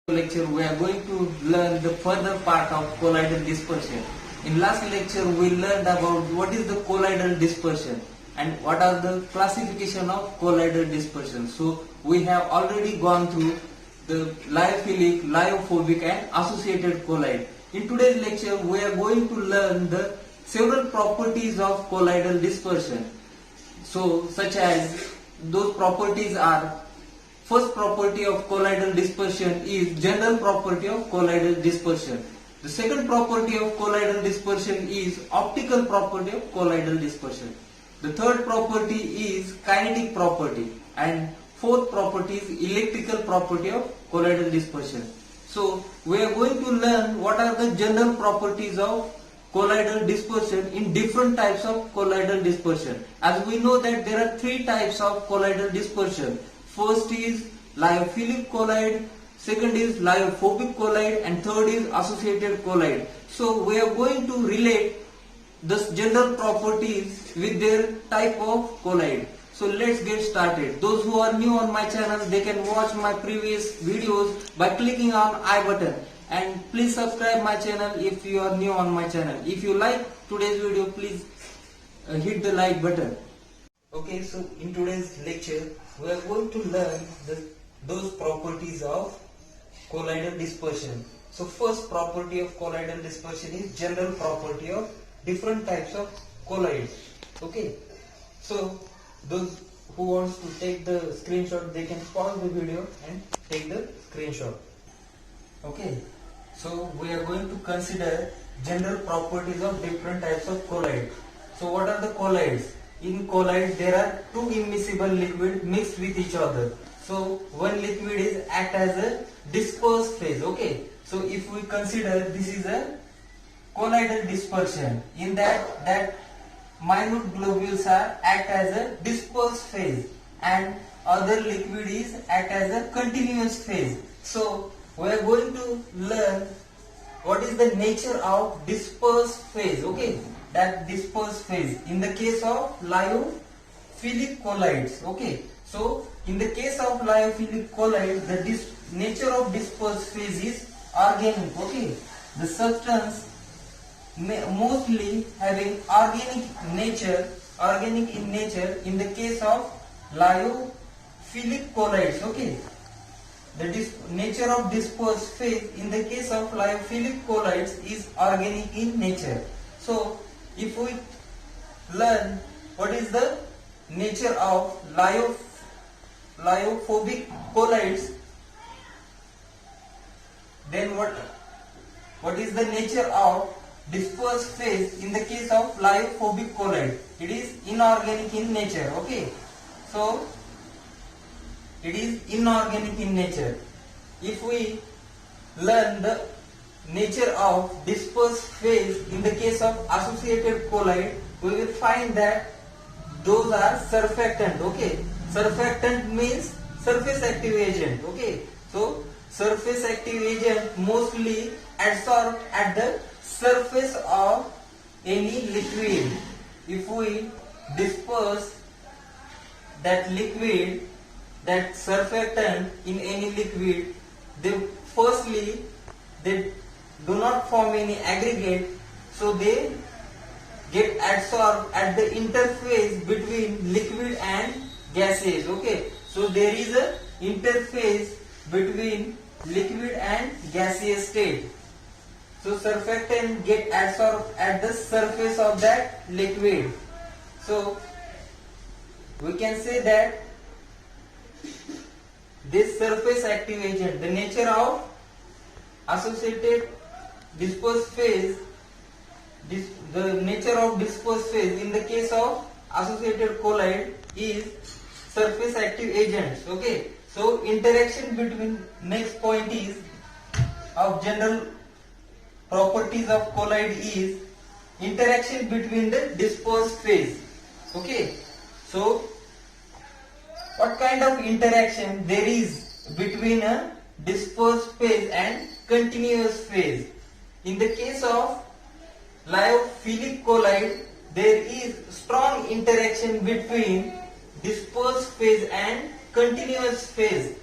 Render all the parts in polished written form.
lecture we are going to learn the further part of colloidal dispersion. In last lecture we learned about what is the colloidal dispersion and what are the classification of colloidal dispersion. So we have already gone through the lyophilic, lyophobic and associated colloid. In today's lecture we are going to learn the several properties of colloidal dispersion. So such as those properties are: first property of colloidal dispersion is general property of colloidal dispersion. The second property of colloidal dispersion is optical property of colloidal dispersion. The third property is kinetic property, and fourth property is electrical property of colloidal dispersion. So we are going to learn what are the general properties of colloidal dispersion in different types of colloidal dispersion. As we know that there are three types of colloidal dispersion. First is lyophilic colloid, second is lyophobic colloid, and third is associated colloid. So we are going to relate the general properties with their type of colloid. So let's get started. Those who are new on my channel, they can watch my previous videos by clicking on I button, and please subscribe my channel if you are new on my channel. If you like today's video, please hit the like button. Okay, so in today's lecture we are going to learn those properties of colloidal dispersion. So first property of colloidal dispersion is general property of different types of colloids. Okay, so those who wants to take the screenshot, they can pause the video and take the screenshot. Okay, so we are going to consider general properties of different types of colloids. So what are the colloids? In colloid there are two immiscible liquids mixed with each other. So one liquid is act as a dispersed phase. Okay, so if we consider this is a colloidal dispersion, in that minute globules are act as a dispersed phase and other liquid is act as a continuous phase. So we are going to learn what is the nature of dispersed phase. Okay, that dispersed phase in the case of lyophilic colloids. Okay, so in the case of lyophilic colloid, the nature of dispersed phase is organic. Okay, the substance mostly having organic in nature in the case of lyophilic colloids. Okay, the nature of dispersed phase in the case of lyophilic colloids is organic in nature. So if we learn what is the nature of lyophobic colloids, then what is the nature of dispersed phase in the case of lyophobic colloid? It is inorganic in nature. Okay, so it is inorganic in nature. If we learn the nature of dispersed phase in the case of associated colloid, we will find that those are surfactant. Okay, surfactant means surface active agent. Okay, so surface active agent mostly adsorb at the surface of any liquid. If we disperse that liquid, that surfactant in any liquid, they do not form any aggregate, so they get adsorbed at the interface between liquid and gaseous. Okay, so there is a interface between liquid and gaseous state. So surfactant get adsorbed at the surface of that liquid. So we can say that this surface active agent, the nature of associated dispersed phase, the nature of dispersed phase in the case of associated colloid is surface active agents. Okay, so interaction between, next point is of general properties of colloid is interaction between the dispersed phase. Okay, so what kind of interaction there is between a dispersed phase and continuous phase? In the case of lyophilic colloid, there is strong interaction between dispersed phase and continuous phase.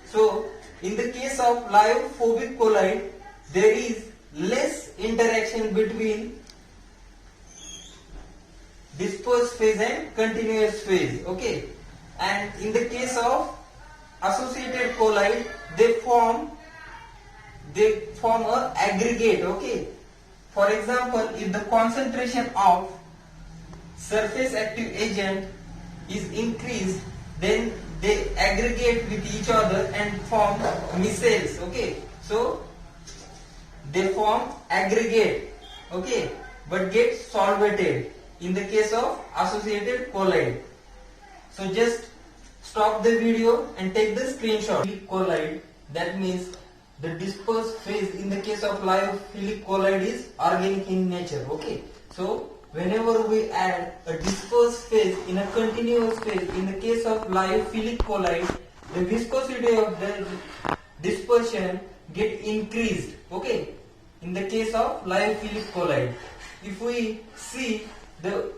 So In the case of lyophobic colloid, there is less interaction between dispersed phase and continuous phase. Okay, and in the case of associated colloid, they form a aggregate. Okay, for example, if the concentration of surface active agent is increased, then they aggregate with each other and form micelles. Okay, so they form aggregate, okay, but get solvated in the case of associated colloid. So just stop the video and take the screenshot. Colloid, that means the dispersed phase in the case of lyophilic colloid is organic in nature. Okay, so whenever we add a dispersed phase in a continuous phase, in the case of lyophilic colloid, the viscosity of the dispersion get increased. Okay, in the case of lyophilic colloid, if we see the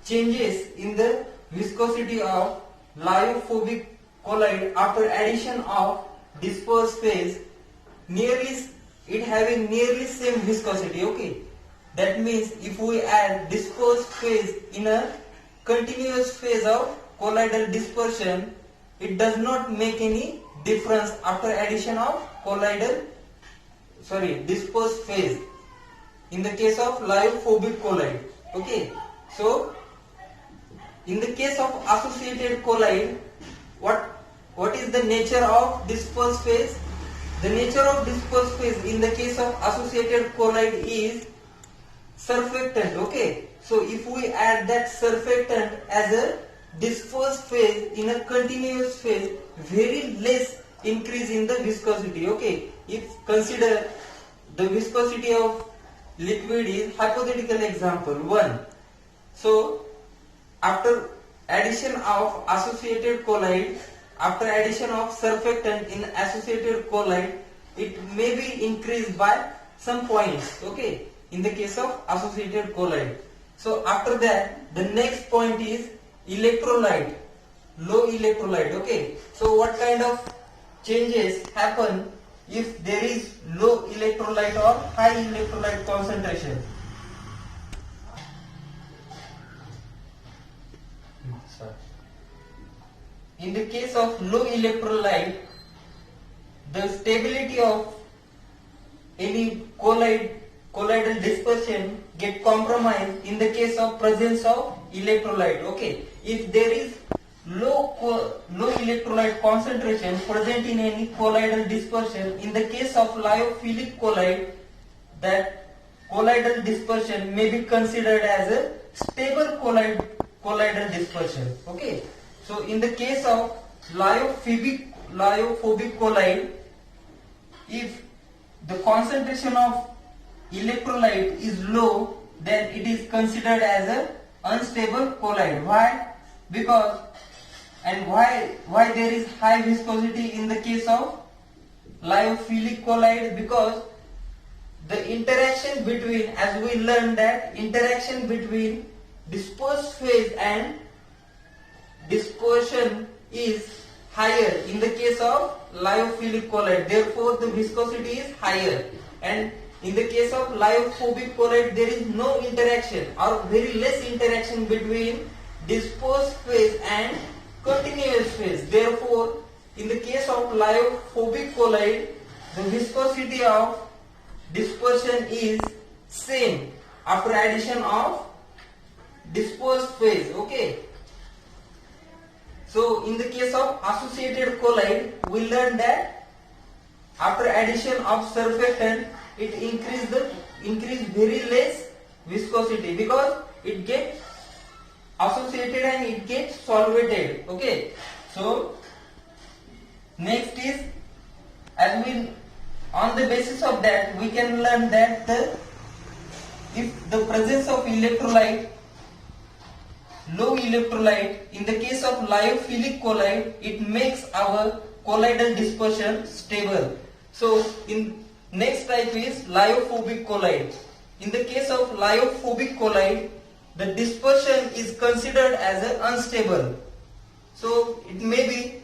changes in the viscosity of lyophobic colloid after addition of dispersed phase, it having nearly same viscosity. Okay, that means if we add dispersed phase in a continuous phase of colloidal dispersion, it does not make any difference after addition of dispersed phase in the case of lyophobic colloid. Okay, so in the case of associated colloid, what is the nature of dispersed phase? The nature of dispersed phase in the case of associated colloid is surfactant. Okay, so if we add that surfactant as a dispersed phase in a continuous phase, very less increase in the viscosity. Okay, if consider the viscosity of liquid is hypothetical example 1. So after addition of associated colloid, after addition of surfactant in associated colloid, it may be increased by some points. Okay, in the case of associated colloid. So after that, the next point is electrolyte, low electrolyte. Okay, so what kind of changes happen if there is low electrolyte or high electrolyte concentration? In the case of low electrolyte, the stability of any colloidal dispersion get compromised in the case of presence of electrolyte. Okay, if there is low electrolyte concentration present in any colloidal dispersion, in the case of lyophilic colloid, that colloidal dispersion may be considered as a stable colloidal dispersion. Okay, so in the case of lyophobic colloid, if the concentration of electrolyte is low, then it is considered as a unstable colloid. Why? Because why there is high viscosity in the case of lyophilic colloid? Because the interaction between, as we learned that interaction between dispersed phase and dispersion is higher in the case of lyophilic colloid, therefore the viscosity is higher. And in the case of lyophobic colloid, there is no interaction or very less interaction between dispersed phase and continuous phase. Therefore, in the case of lyophobic colloid, the viscosity of dispersion is same after addition of dispersed phase. Okay, so in the case of associated colloid, we learned that after addition of surfactant, it increase very less viscosity because it gets associated and it gets solvated. Okay, so next is, as we, on the basis of that, we can learn that if the presence of electrolyte, low electrolyte, in the case of lyophilic colloid, it makes our colloidal dispersion stable. So in next type is lyophobic colloid. In the case of lyophobic colloid, the dispersion is considered as unstable. So it may be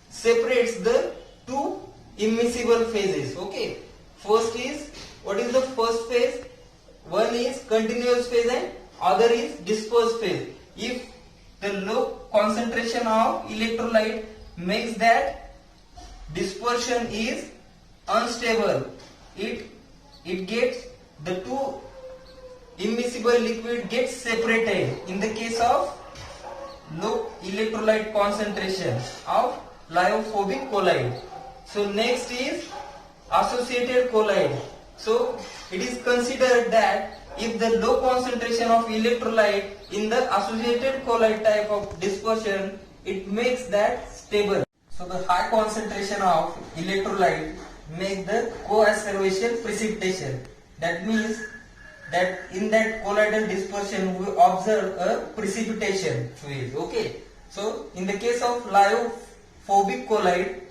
separates the two immiscible phases. Okay. First is, what is the first phase? One is continuous phase and other is dispersed phase. If the low concentration of electrolyte makes that dispersion is unstable, it gets the two immiscible liquid gets separated in the case of low electrolyte concentration of lyophobic colloid. So next is associated colloid. So it is considered that if the low concentration of electrolyte in the associated colloid type of dispersion, it makes that stable. So the high concentration of electrolyte make the co-acervation precipitation. That means that in that colloidal dispersion we observe a precipitation phase. Okay. So in the case of lyophobic colloid,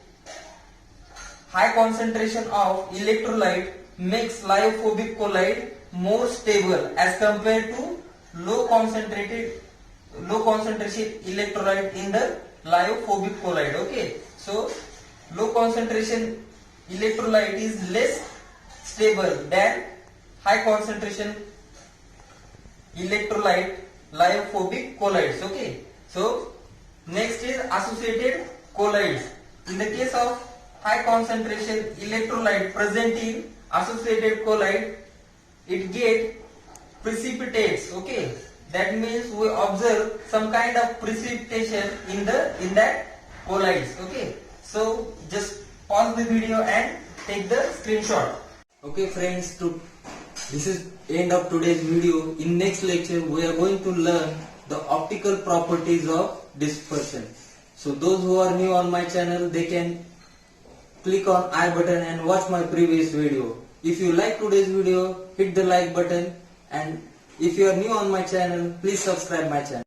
high concentration of electrolyte makes lyophobic colloid more stable as compared to low concentration electrolyte in the lyophobic colloid. Okay. So low concentration electrolyte is less stable than high concentration electrolyte lyophobic colloids. Okay. So next is associated colloids. In the case of high concentration electrolyte present in associated colloid, it get precipitates. Okay. That means we observe some kind of precipitation in that colloids. Okay. So just pause the video and take the screenshot. Okay friends, this is end of today's video. In next lecture we are going to learn the optical properties of dispersion. So those who are new on my channel, they can click on I button and watch my previous video. If you like today's video, hit the like button, and if you are new on my channel, please subscribe my channel.